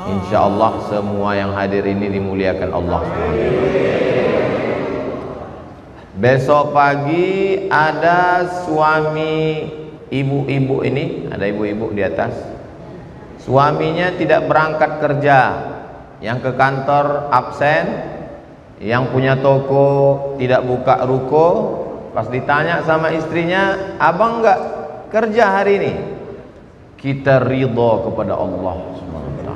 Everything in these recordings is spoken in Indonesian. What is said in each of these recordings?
Insya Allah semua yang hadir ini dimuliakan Allah. Besok pagi ada suami ibu-ibu ini, ada ibu-ibu di atas. Suaminya tidak berangkat kerja, yang ke kantor absen, yang punya toko tidak buka ruko. Pas ditanya sama istrinya, abang enggak kerja hari ini? Kita ridho kepada Allah SWT.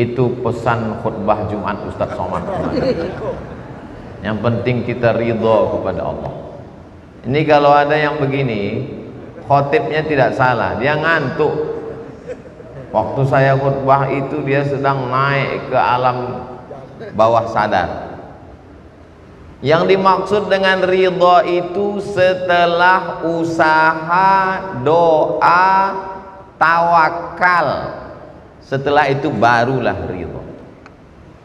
Itu pesan khutbah Jumat Ustaz Somad. Yang penting kita ridho kepada Allah. Ini kalau ada yang begini, khotibnya tidak salah, dia ngantuk. Waktu saya khutbah itu dia sedang naik ke alam bawah sadar. Yang dimaksud dengan ridho itu setelah usaha, doa, tawakal, setelah itu barulah ridho.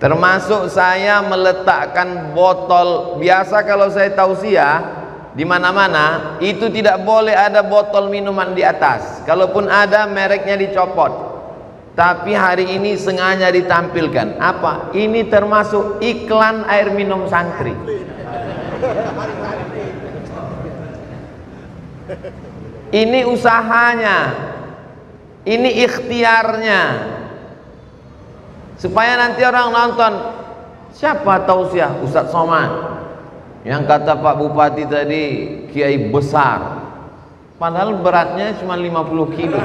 Termasuk saya meletakkan botol. Biasa kalau saya tausiah di mana-mana itu tidak boleh ada botol minuman di atas. Kalaupun ada, mereknya dicopot. Tapi hari ini sengaja ditampilkan. Apa? Ini termasuk iklan air minum santri. Ini usahanya, ini ikhtiarnya, supaya nanti orang nonton. Siapa tausiah? Ustaz Somad. Yang kata Pak Bupati tadi kiai besar, padahal beratnya cuma 50 kilo.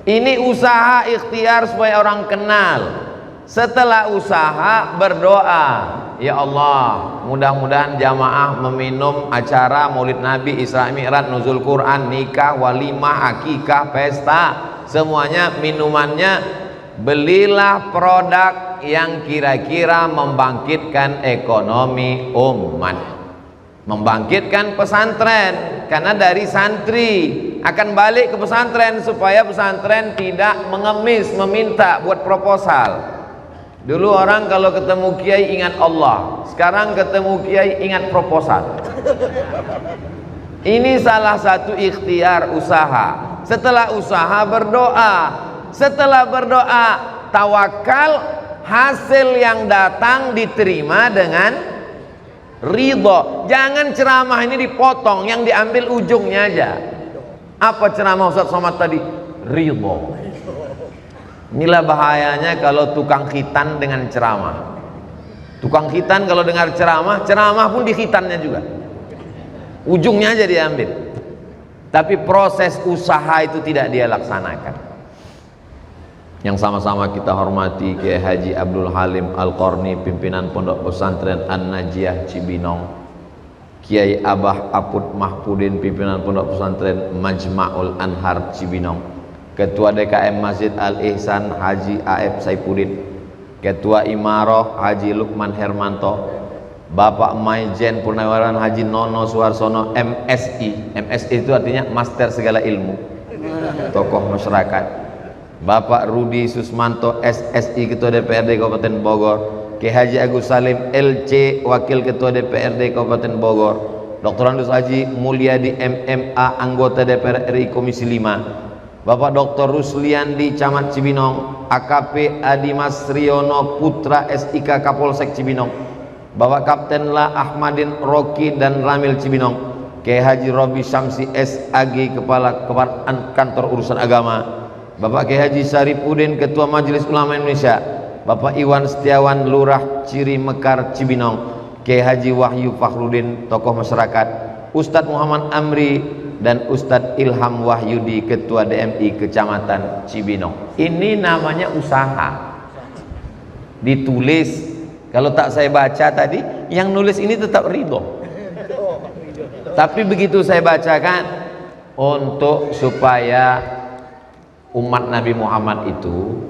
Ini usaha ikhtiar supaya orang kenal. Setelah usaha berdoa, ya Allah, mudah-mudahan jamaah meminum acara Maulid Nabi, Isra Mi'raj, Nuzul Quran, nikah, walimah, akikah, pesta, semuanya minumannya belilah produk yang kira-kira membangkitkan ekonomi umat, membangkitkan pesantren. Karena dari santri akan balik ke pesantren supaya pesantren tidak mengemis meminta buat proposal. Dulu orang kalau ketemu kiai ingat Allah, sekarang ketemu kiai ingat proposal. Ini salah satu ikhtiar usaha. Setelah usaha berdoa, setelah berdoa tawakal, hasil yang datang diterima dengan ridho. Jangan ceramah ini dipotong, yang diambil ujungnya aja. Apa ceramah Ustaz Somad tadi? Ridho. Inilah bahayanya kalau tukang khitan dengan ceramah. Tukang khitan kalau dengar ceramah, ceramah pun dikhitannya juga. Ujungnya aja diambil. Tapi proses usaha itu tidak dia laksanakan. Yang sama-sama kita hormati Kiai Haji Abdul Halim Al-Qarni, pimpinan Pondok Pesantren An-Najiyah Cibinong. Kiai Abah Apud Mahpudin, pimpinan Pondok Pesantren Majma'ul Anhar Cibinong. Ketua DKM Masjid Al-Ihsan Haji Aeb Saipudin, Ketua Imaroh Haji Lukman Hermanto, Bapak Maijen Purnawaran Haji Nono Suarsono MSI. MSI itu artinya Master Segala Ilmu, tokoh masyarakat. Bapak Rudi Susmanto SSI Ketua DPRD Kabupaten Bogor, Kiai Haji Agus Salim LC Wakil Ketua DPRD Kabupaten Bogor, Dr. Andus Haji Mulyadi MMA Anggota DPR RI Komisi 5, Bapak Dr. Rusliandi Camat Cibinong, AKP Adimas Riono Putra SIK Kapolsek Cibinong, Bapak Kapten La Ahmadin Roki dan Ramil Cibinong, Kiai Haji Robi Syamsi SAG Kepala Kantor Urusan Agama, Bapak Kiai Haji Saripudin Ketua Majelis Ulama Indonesia, Bapak Iwan Setiawan Lurah Ciri Mekar Cibinong, Kiai Haji Wahyu Fakhrudin tokoh masyarakat, Ustadz Muhammad Amri dan Ustadz Ilham Wahyudi Ketua DMI Kecamatan Cibinong. Ini namanya usaha. Ditulis. Kalau tak saya baca tadi, yang nulis ini tetap ridho. Tapi begitu saya bacakan, untuk supaya umat Nabi Muhammad itu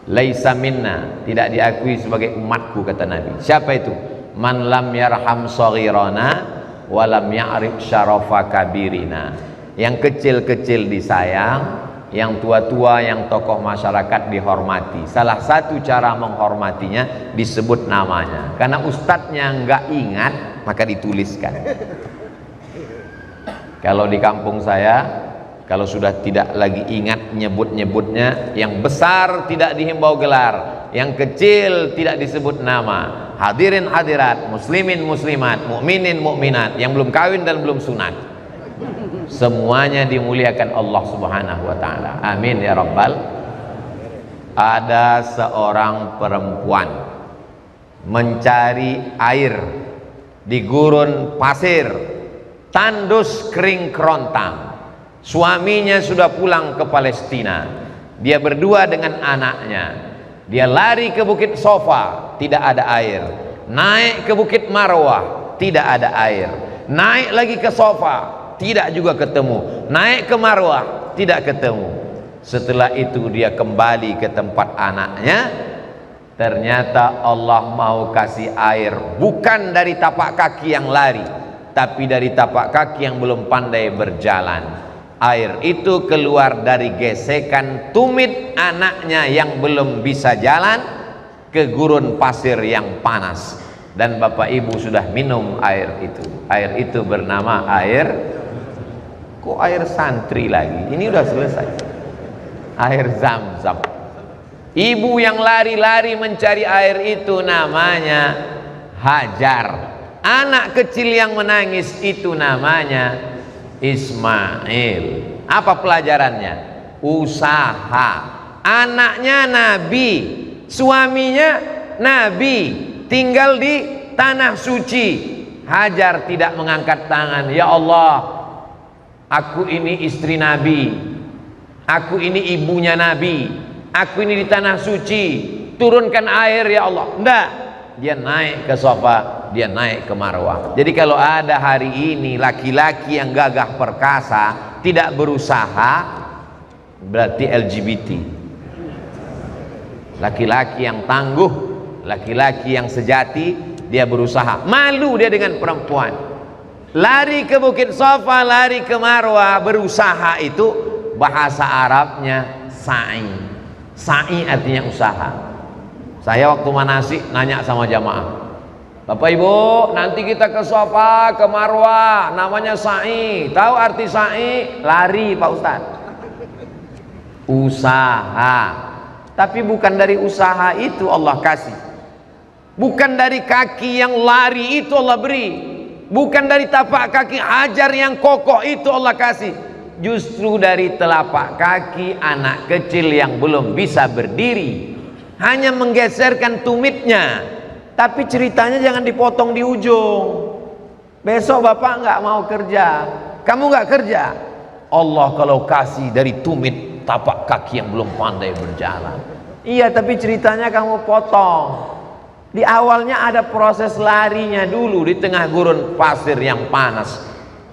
laisa minna, tidak diakui sebagai umatku, kata Nabi. Siapa itu? Man lam yarham shaghirana walam ya'rif syarafa kabirina. Yang kecil-kecil disayang, yang tua-tua, yang tokoh masyarakat dihormati. Salah satu cara menghormatinya disebut namanya. Karena ustadznya nggak ingat, maka dituliskan. Kalau di kampung saya Kalau sudah tidak lagi ingat nyebut-nyebutnya, yang besar tidak dihimbau gelar, yang kecil tidak disebut nama. Hadirin hadirat, muslimin muslimat, mukminin mukminat, yang belum kawin dan belum sunat, semuanya dimuliakan Allah Subhanahu wa taala. Amin ya rabbal. Ada seorang perempuan mencari air di gurun pasir, tandus kering kerontang. Suaminya sudah pulang ke Palestina. Dia berdua dengan anaknya. Dia lari ke Bukit Sofa, tidak ada air. Naik ke Bukit Marwah, tidak ada air. Naik lagi ke Sofa, tidak juga ketemu. Naik ke Marwah, tidak ketemu. Setelah itu dia kembali ke tempat anaknya. Ternyata Allah mau kasih air bukan dari tapak kaki yang lari, tapi dari tapak kaki yang belum pandai berjalan. Air itu keluar dari gesekan tumit anaknya yang belum bisa jalan ke gurun pasir yang panas. Dan bapak ibu sudah minum air itu. Air itu bernama air, kok air santri lagi? Ini udah selesai. Air Zam-Zam. Ibu yang lari-lari mencari air itu namanya Hajar. Anak kecil yang menangis itu namanya Ismail. Apa pelajarannya? Usaha. Anaknya Nabi, suaminya Nabi, tinggal di tanah suci. Hajar tidak mengangkat tangan, ya Allah, aku ini istri Nabi, aku ini ibunya Nabi, aku ini di tanah suci, turunkan air ya Allah. Enggak, dia naik ke Sofa, dia naik ke Marwah. Jadi kalau ada hari ini laki-laki yang gagah perkasa tidak berusaha, berarti LGBT. Laki-laki yang tangguh, laki-laki yang sejati, dia berusaha. Malu dia dengan perempuan. Lari ke Bukit Sofa, lari ke Marwah, berusaha itu bahasa Arabnya sa'i. Sa'i artinya usaha. Saya waktu manasik nanya sama jamaah, Bapak Ibu, nanti kita ke Sofa, ke Marwah, namanya sa'i. Tahu arti sa'i? Lari Pak Ustaz. Usaha. Tapi bukan dari usaha itu Allah kasih. Bukan dari kaki yang lari itu Allah beri. Bukan dari tapak kaki Hajar yang kokoh itu Allah kasih. Justru dari telapak kaki anak kecil yang belum bisa berdiri, hanya menggeserkan tumitnya. Tapi ceritanya jangan dipotong di ujung. Besok bapak nggak mau kerja, kamu nggak kerja, Allah kalau kasih dari tumit tapak kaki yang belum pandai berjalan. Iya, tapi ceritanya kamu potong. Di awalnya ada proses larinya dulu di tengah gurun pasir yang panas.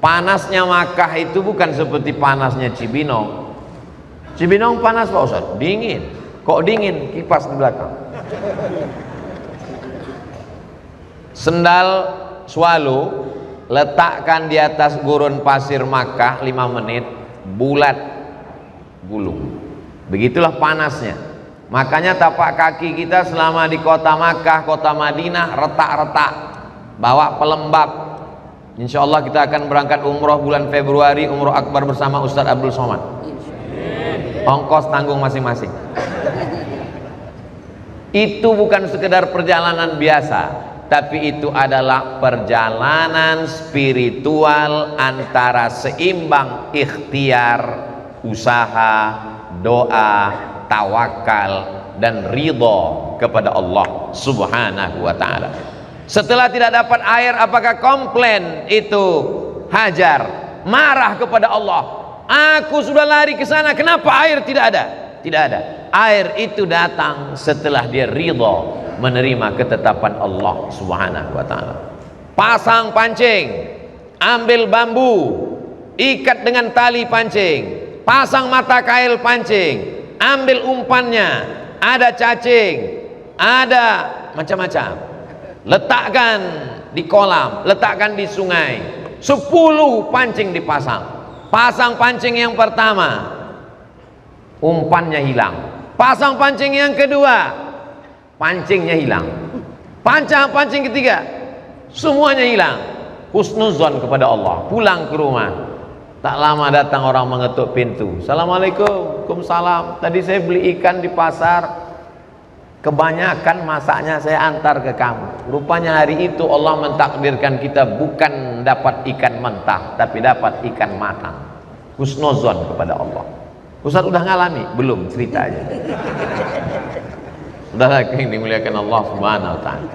Panasnya Makkah itu bukan seperti panasnya Cibinong. Cibinong panas Pak Ustaz? Dingin. Kok dingin? Kipas di belakang. Sendal swallow letakkan di atas gurun pasir Makkah 5 menit, bulat gulung. Begitulah panasnya. Makanya tapak kaki kita selama di kota Makkah, kota Madinah retak-retak, bawa pelembab. Insya Allah kita akan berangkat umroh bulan Februari, umroh akbar bersama Ustadz Abdul Somad. Ongkos tanggung masing-masing. Itu bukan sekedar perjalanan biasa, tapi itu adalah perjalanan spiritual antara seimbang ikhtiar, usaha, doa, tawakal, dan ridho kepada Allah Subhanahu wa ta'ala. Setelah tidak dapat air, apakah komplain itu Hajar? Marah kepada Allah. Aku sudah lari ke sana, kenapa air tidak ada? Tidak ada. Air itu datang setelah dia ridho menerima ketetapan Allah Subhanahu wa ta'ala. Pasang pancing, ambil bambu, ikat dengan tali pancing, pasang mata kail pancing, ambil umpannya, ada cacing, ada macam-macam, letakkan di kolam, letakkan di sungai. 10 pancing dipasang. Pasang pancing yang pertama, umpannya hilang. Pasang pancing yang kedua, pancingnya hilang. Pancing ketiga, semuanya hilang. Husnuzon kepada Allah, pulang ke rumah. Tak lama datang orang mengetuk pintu. Assalamualaikum. Waalaikumsalam. Tadi saya beli ikan di pasar, kebanyakan masaknya saya antar ke kamu. Rupanya hari itu Allah mentakdirkan kita bukan dapat ikan mentah, tapi dapat ikan matang. Husnuzon kepada Allah. Ustaz udah ngalami? Belum, cerita aja. Udah yang dimuliakan Allah Subhanahu wa taala.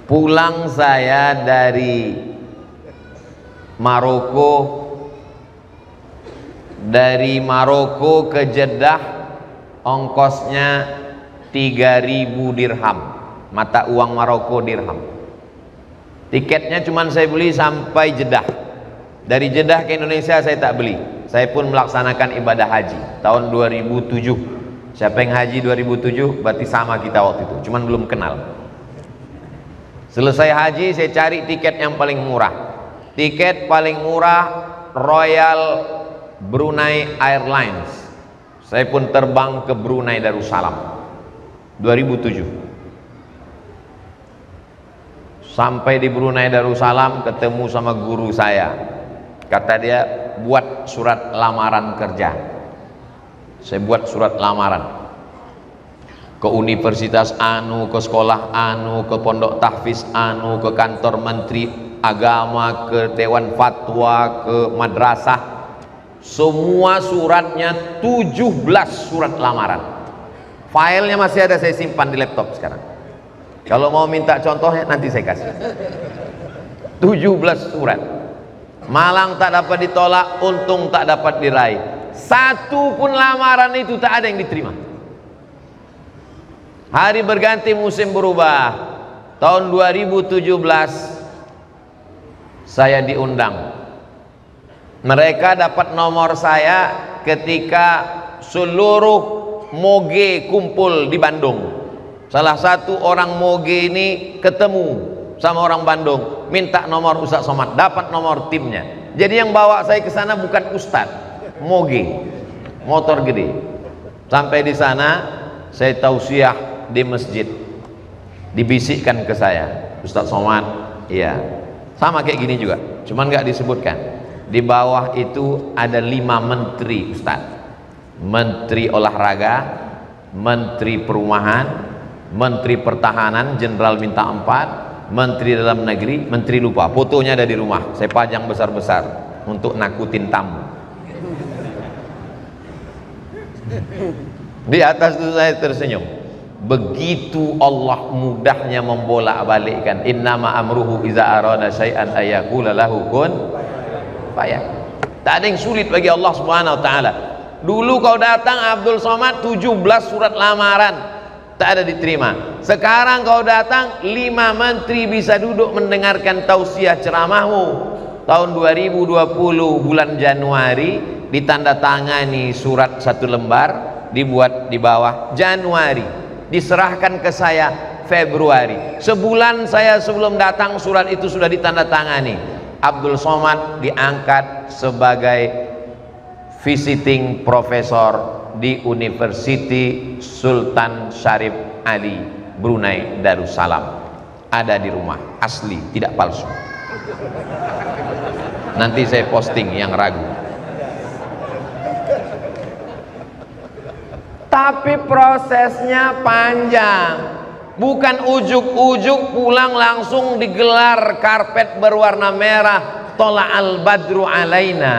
Pulang saya dari Maroko, ke Jeddah, ongkosnya 3.000 dirham, mata uang Maroko dirham. Tiketnya cuma saya beli sampai Jeddah. Dari Jeddah ke Indonesia saya tak beli. Saya pun melaksanakan ibadah haji tahun 2007. Siapa yang haji 2007 berarti sama kita waktu itu, cuman belum kenal. Selesai haji saya cari tiket yang paling murah. Tiket paling murah Royal Brunei Airlines. Saya pun terbang ke Brunei Darussalam 2007. Sampai di Brunei Darussalam ketemu sama guru saya. Kata dia, buat surat lamaran kerja. Saya buat surat lamaran ke universitas anu, ke sekolah anu, ke pondok tahfiz anu, ke kantor menteri agama, ke dewan fatwa, ke madrasah. Semua suratnya 17 surat lamaran. Filenya masih ada, saya simpan di laptop sekarang. Kalau mau minta contohnya nanti saya kasih. 17 surat. Malang tak dapat ditolak, untung tak dapat diraih. Satu pun lamaran itu tak ada yang diterima. Hari berganti, musim berubah. Tahun 2017 saya diundang. Mereka dapat nomor saya ketika seluruh moge kumpul di Bandung. Salah satu orang moge ini ketemu sama orang Bandung, minta nomor Ustaz Somad, dapat nomor timnya. Jadi yang bawa saya ke sana bukan Ustaz, moge, motor gede. Sampai di sana saya tausiah di masjid, dibisikkan ke saya, Ustaz Somad, iya, sama kayak gini juga, cuman nggak disebutkan. Di bawah itu ada 5 menteri, Ustaz. Menteri olahraga, menteri perumahan, menteri pertahanan, jenderal bintang 4, menteri dalam negeri, menteri lupa. Fotonya ada di rumah, saya pajang besar-besar untuk nakutin tamu. Di atas itu saya tersenyum. Begitu Allah mudahnya membolak-balikkan. Innama amruhu iza arada syai'an ayaqula lahu kun fayakun. Tak ada yang sulit bagi Allah Subhanahu wa taala. Dulu kau datang Abdul Somad 17 surat lamaran tak ada diterima. Sekarang kau datang 5 menteri bisa duduk mendengarkan tausiah ceramahmu. Tahun 2020 bulan Januari ditandatangani surat 1 lembar, dibuat di bawah Januari, diserahkan ke saya Februari. Sebulan saya sebelum datang surat itu sudah ditandatangani. Abdul Somad diangkat sebagai visiting professor di University Sultan Syarif Ali Brunei Darussalam. Ada di rumah, asli, tidak palsu. Nanti saya posting yang ragu. Tapi prosesnya panjang, bukan ujuk-ujuk pulang langsung digelar karpet berwarna merah, tola'al badru alaina.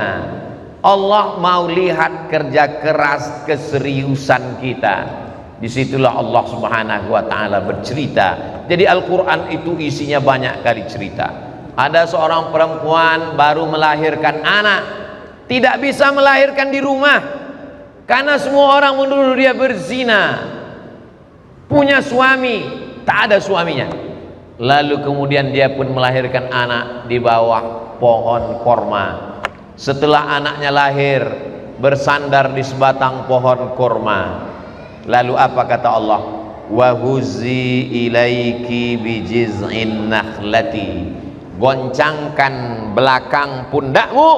Allah mau lihat kerja keras, keseriusan kita. Disitulah Allah Subhanahu wa ta'ala bercerita. Jadi Al-Quran itu isinya banyak kali cerita. Ada seorang perempuan baru melahirkan anak, tidak bisa melahirkan di rumah karena semua orang menuduh dia berzina. Punya suami, tak ada suaminya. Lalu kemudian dia pun melahirkan anak di bawah pohon korma. Setelah anaknya lahir, bersandar di sebatang pohon korma. Lalu apa kata Allah? Wa huzi ilaiki bijiz'in nakhlati. Goncangkan belakang pundakmu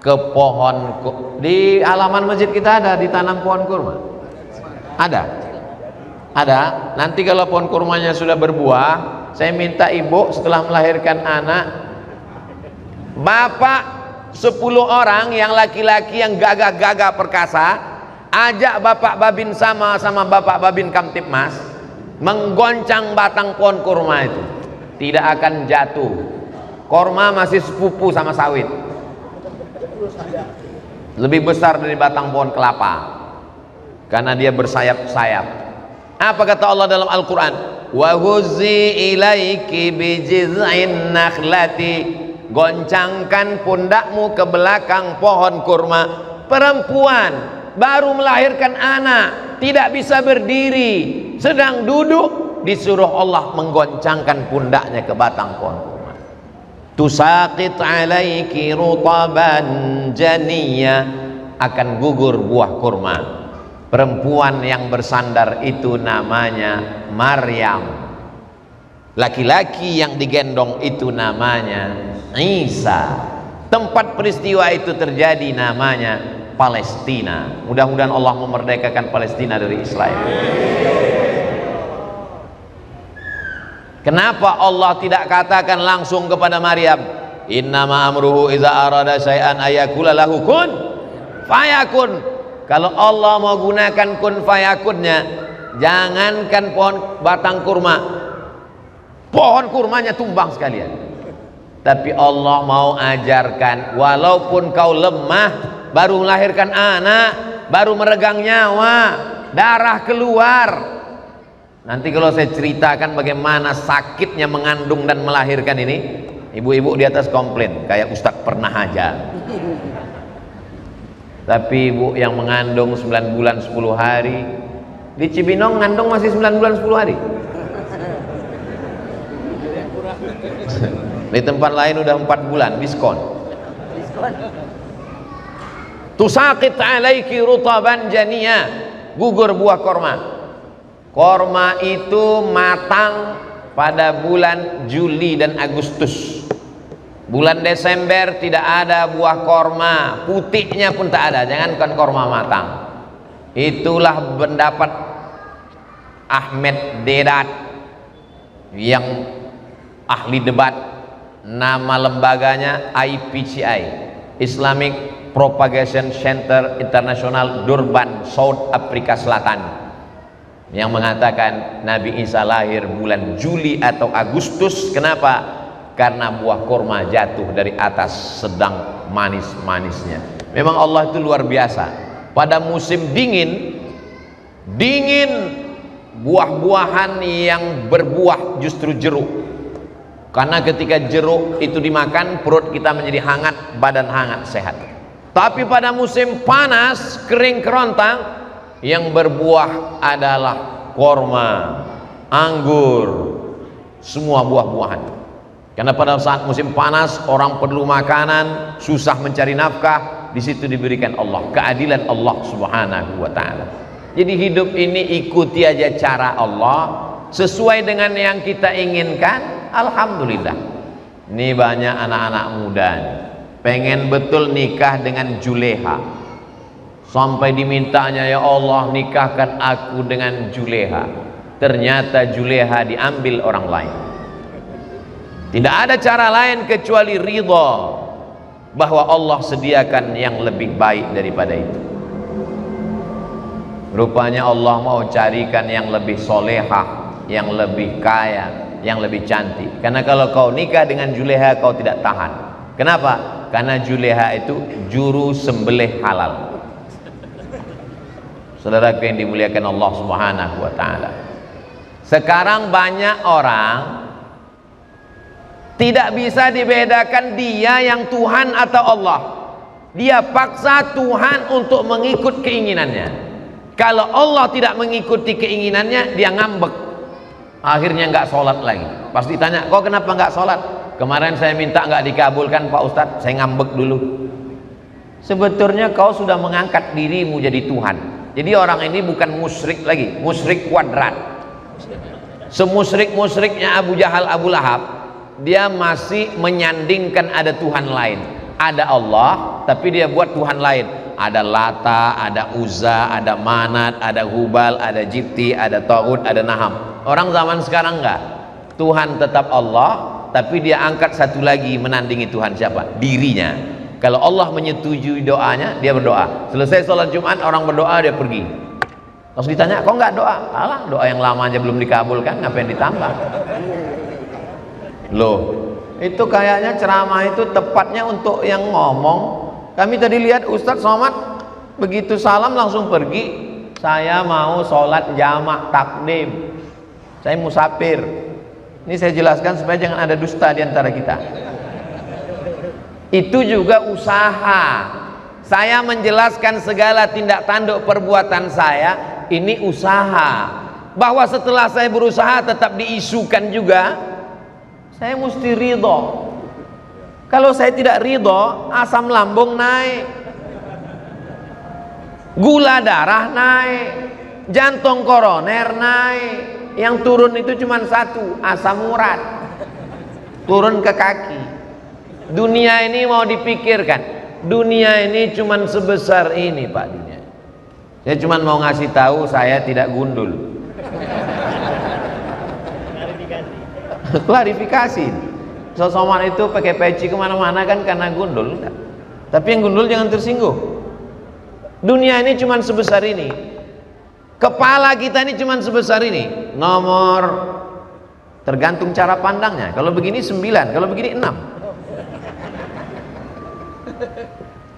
ke pohon. Di halaman masjid kita ada ditanam pohon kurma. Ada. Nanti kalau pohon kurmanya sudah berbuah, saya minta ibu setelah melahirkan anak, bapak 10 orang yang laki-laki yang gagah-gagah perkasa, ajak Bapak Babin sama Bapak Babin Kamtipmas menggoncang batang pohon kurma itu, tidak akan jatuh. Kurma masih sepupu sama sawit, lebih besar dari batang pohon kelapa karena dia bersayap-sayap. Apa kata Allah dalam Al-Quran? Wa huzzi ilaiki bijiz'in nakhlati, goncangkan pundakmu ke belakang pohon kurma. Perempuan baru melahirkan anak, tidak bisa berdiri, sedang duduk, disuruh Allah menggoncangkan pundaknya ke batang pohon kurma. Tusaqit alaiki rutaban janiyya, akan gugur buah kurma. Perempuan yang bersandar itu namanya Maryam. Laki-laki yang digendong itu namanya Isa. Tempat peristiwa itu terjadi namanya Palestina. Mudah-mudahan Allah memerdekakan Palestina dari Israel. Kenapa Allah tidak katakan langsung kepada Maryam, innama amruhu iza arada syai'an ayakula lahu kun fayakun? Kalau Allah mau gunakan kun fayakunnya, jangankan pohon batang kurma, pohon kurmanya tumbang sekalian. Tapi Allah mau ajarkan, walaupun kau lemah, baru melahirkan anak, baru meregang nyawa, darah keluar. Nanti kalau saya ceritakan bagaimana sakitnya mengandung dan melahirkan ini, ibu-ibu di atas komplain kayak Ustadz pernah aja. Tapi ibu yang mengandung 9 bulan 10 hari di Cibinong ngandung masih 9 bulan 10 hari. Di tempat lain udah 4 bulan diskon. Tusaqit alaiki rutaban janiyya, gugur buah korma. Korma itu matang pada bulan Juli dan Agustus. Bulan Desember tidak ada buah korma, putihnya pun tak ada, jangankan korma matang. Itulah pendapat Ahmed Deedat yang ahli debat, nama lembaganya IPCI, Islamic Propagation Center International, Durban, South Afrika Selatan, yang mengatakan Nabi Isa lahir bulan Juli atau Agustus. Kenapa? Karena buah kurma jatuh dari atas sedang manis-manisnya. Memang Allah itu luar biasa. Pada musim dingin, buah-buahan yang berbuah justru jeruk. Karena ketika jeruk itu dimakan, perut kita menjadi hangat, badan hangat, sehat. Tapi pada musim panas, kering kerontang, yang berbuah adalah kurma, anggur, semua buah-buahan. Karena pada saat musim panas orang perlu makanan, susah mencari nafkah, di situ diberikan Allah, keadilan Allah Subhanahu wa taala. Jadi hidup ini ikuti aja cara Allah, sesuai dengan yang kita inginkan. Alhamdulillah. Ini banyak anak-anak muda pengen betul nikah dengan Juleha. Sampai dimintanya, ya Allah nikahkan aku dengan Juleha. Ternyata Juleha diambil orang lain. Tidak ada cara lain kecuali ridha bahwa Allah sediakan yang lebih baik daripada itu. Rupanya Allah mau carikan yang lebih solehah, yang lebih kaya, yang lebih cantik. Karena kalau kau nikah dengan Juleha, kau tidak tahan. Kenapa? Karena Juleha itu juru sembelih halal. Saudaraku yang dimuliakan Allah Subhanahu wa taala. Sekarang banyak orang tidak bisa dibedakan dia yang Tuhan atau Allah. Dia paksa Tuhan untuk mengikut keinginannya. Kalau Allah tidak mengikuti keinginannya, dia ngambek. Akhirnya nggak sholat lagi. Pas ditanya, kok kenapa nggak sholat? Kemarin saya minta nggak dikabulkan Pak Ustadz, saya ngambek dulu. Sebetulnya kau sudah mengangkat dirimu jadi Tuhan. Jadi orang ini bukan musyrik lagi, musyrik kuadrat. Semusyrik-musyriknya Abu Jahal, Abu Lahab, dia masih menyandingkan ada Tuhan lain. Ada Allah, tapi dia buat Tuhan lain. Ada Lata, ada Uzza, ada Manat, ada Hubal, ada Jibti, ada Taghut, ada Naham. Orang zaman sekarang enggak. Tuhan tetap Allah, tapi dia angkat satu lagi menandingi Tuhan siapa? Dirinya. Kalau Allah menyetujui doanya, dia berdoa. Selesai sholat Jumat, orang berdoa, dia pergi. Terus ditanya, kok nggak doa? Alah, doa yang lama aja belum dikabulkan, ngapain ditambah? Loh, itu kayaknya ceramah itu tepatnya untuk yang ngomong. Kami tadi lihat Ustadz Somad begitu salam langsung pergi. Saya mau sholat jamak takdim. Saya musafir. Ini saya jelaskan supaya jangan ada dusta di antara kita. Itu juga usaha. Saya menjelaskan segala tindak tanduk perbuatan saya, ini usaha. Bahwa setelah saya berusaha tetap diisukan juga, saya mesti ridho. Kalau saya tidak ridho, asam lambung naik, gula darah naik, jantung koroner naik. Yang turun itu cuma satu, asam urat, turun ke kaki. Dunia ini mau dipikirkan, dunia ini cuma sebesar ini Pak dunia. Saya cuma mau ngasih tahu saya tidak gundul. Klarifikasi. Sosoman itu pakai peci kemana-mana kan karena gundul. Tapi yang gundul jangan tersinggung. Dunia ini cuma sebesar ini. Kepala kita ini cuma sebesar ini. Nomor tergantung cara pandangnya. Kalau begini 9, kalau begini 6.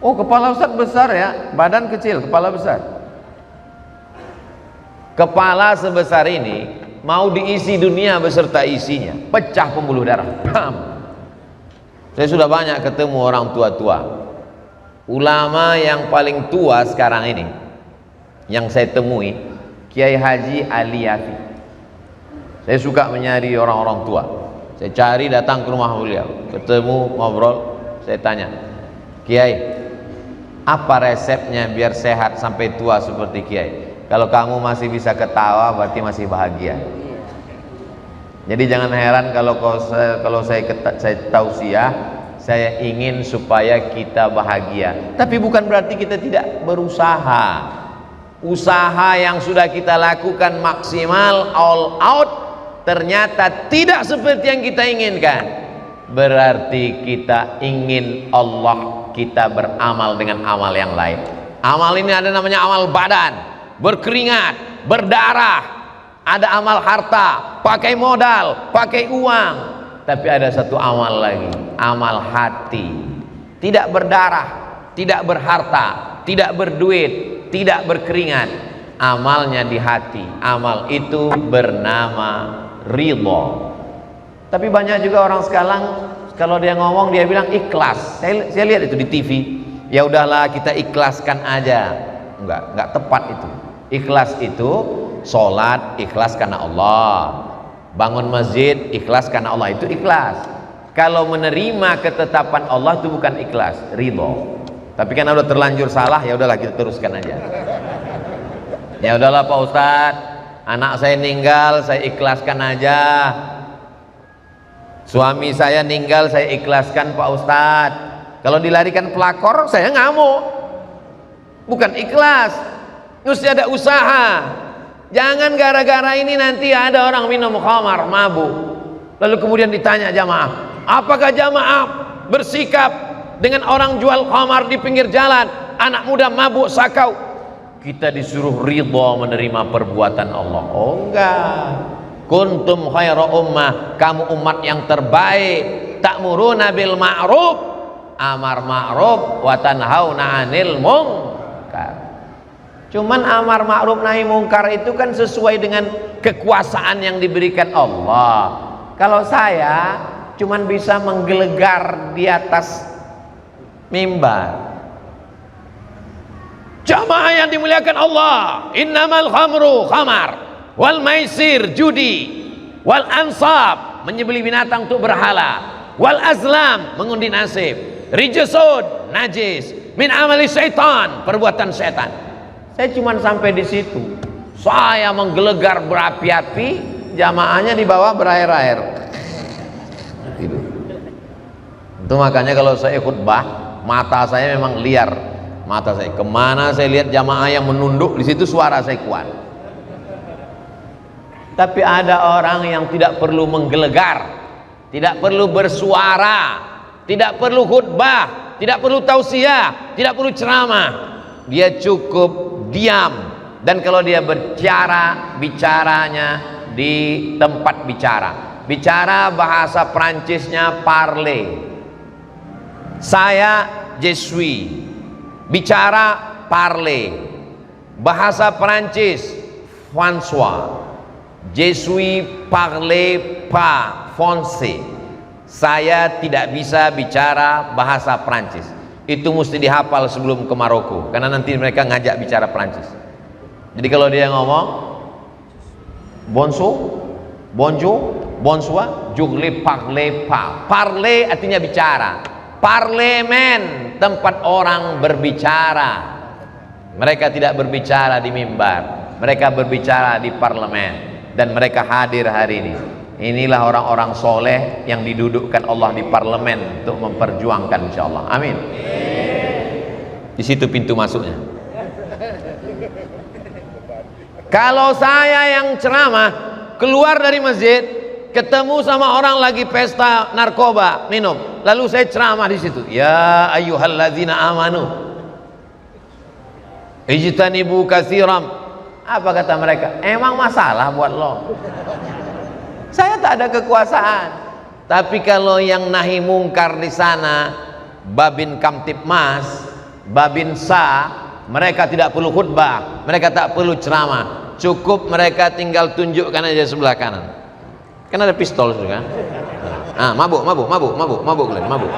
Oh, kepala Ustaz besar ya, badan kecil, kepala besar. Kepala sebesar ini mau diisi dunia beserta isinya, pecah pembuluh darah. Bam. Saya sudah banyak ketemu orang tua-tua. Ulama yang paling tua sekarang ini yang saya temui, Kiai Haji Ali Yafi. Saya suka menyari orang-orang tua. Saya cari, datang ke rumah beliau, ketemu, ngobrol, saya tanya, Kiai, apa resepnya biar sehat sampai tua seperti Kiai? Kalau kamu masih bisa ketawa berarti masih bahagia. Jadi jangan heran kalau saya tausiah, saya ingin supaya kita bahagia. Tapi bukan berarti kita tidak berusaha. Usaha yang sudah kita lakukan maksimal, all out, ternyata tidak seperti yang kita inginkan. Berarti kita ingin Allah, kita beramal dengan amal yang lain. Amal ini ada namanya amal badan, berkeringat, berdarah. Ada amal harta, pakai modal, pakai uang. Tapi ada satu amal lagi, amal hati. Tidak berdarah, tidak berharta, tidak berduit, tidak berkeringat. Amalnya di hati. Amal itu bernama ridho. Tapi banyak juga orang sekarang kalau dia ngomong dia bilang ikhlas. Saya lihat itu di TV. Ya udahlah kita ikhlaskan aja. Enggak tepat itu. Ikhlas itu sholat ikhlas karena Allah, bangun masjid ikhlas karena Allah, itu ikhlas. Kalau menerima ketetapan Allah itu bukan ikhlas, ridho. Tapi kan udah terlanjur salah, ya udahlah kita teruskan aja. Ya udahlah Pak Ustadz, anak saya meninggal saya ikhlaskan aja. Suami saya meninggal saya ikhlaskan Pak Ustadz. Kalau dilarikan pelakor saya ngamuk. Bukan ikhlas, mesti ada usaha. Jangan gara-gara ini nanti ada orang minum khamar, mabuk, lalu kemudian ditanya jamaah, apakah jamaah bersikap dengan orang jual khamar di pinggir jalan, anak muda mabuk sakau? Kita disuruh ridho menerima perbuatan Allah. Oh enggak. Kuntum khaira ummah, kamu umat yang terbaik, ta'muruna bil ma'ruf, amar ma'ruf wa tanhauna 'anil munkar. Cuman amar ma'ruf nahi mungkar itu kan sesuai dengan kekuasaan yang diberikan Allah. Kalau saya cuman bisa menggelegar di atas mimbar. Jamaah yang dimuliakan Allah, innamal khamru khamar, wal maisir judi, wal ansab menyembelih binatang untuk berhala, wal azlam mengundi nasib, rijsun najis, min amali syaitan perbuatan setan. Saya cuma sampai di situ. Saya menggelegar berapi-api, jamaahnya di bawah berair-air. Gitu. Itu makanya kalau saya khutbah, mata saya memang liar. Mata saya kemana saya lihat jamaah yang menunduk, di situ suara saya kuat. Tapi ada orang yang tidak perlu menggelegar, tidak perlu bersuara, tidak perlu khutbah, tidak perlu tausiah, tidak perlu ceramah. Dia cukup diam, dan kalau dia bicara, bicaranya di tempat bicara. Bicara bahasa Prancisnya parler. Saya je suis. Bicara parler. Bahasa Prancis François. Je suis parler pas français. Saya tidak bisa bicara bahasa Prancis. Itu mesti dihafal sebelum ke Maroko, karena nanti mereka ngajak bicara Prancis. Jadi kalau dia ngomong bonjour, bonjour, bonsoir, je ne parle pas. Parler artinya bicara. Parlemen, tempat orang berbicara. Mereka tidak berbicara di mimbar, mereka berbicara di parlemen. Dan mereka hadir hari ini. Inilah orang-orang soleh yang didudukkan Allah di parlemen untuk memperjuangkan, insyaallah. Amin. Di situ pintu masuknya. Kalau saya yang ceramah, keluar dari masjid, ketemu sama orang lagi pesta narkoba, minum, lalu saya ceramah di situ. Ya ayyuhalladzina amanu ijtanibu katsiran. Apa kata mereka? Emang masalah buat lo? Saya tak ada kekuasaan. Tapi kalau yang nahi mungkar di sana, Babin Kamtipmas, Babin Sa, mereka tidak perlu khutbah, mereka tak perlu ceramah. Cukup mereka tinggal tunjukkan aja sebelah kanan. Kan ada pistol itu kan? Mabuk kalian, mabuk.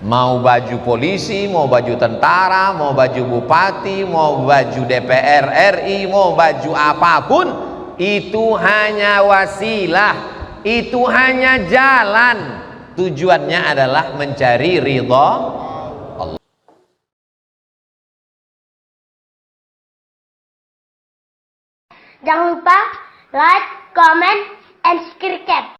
Mau baju polisi, mau baju tentara, mau baju bupati, mau baju DPR RI, mau baju apapun, itu hanya wasilah, itu hanya jalan. Tujuannya adalah mencari ridha Allah. Jangan lupa like, comment, and subscribe.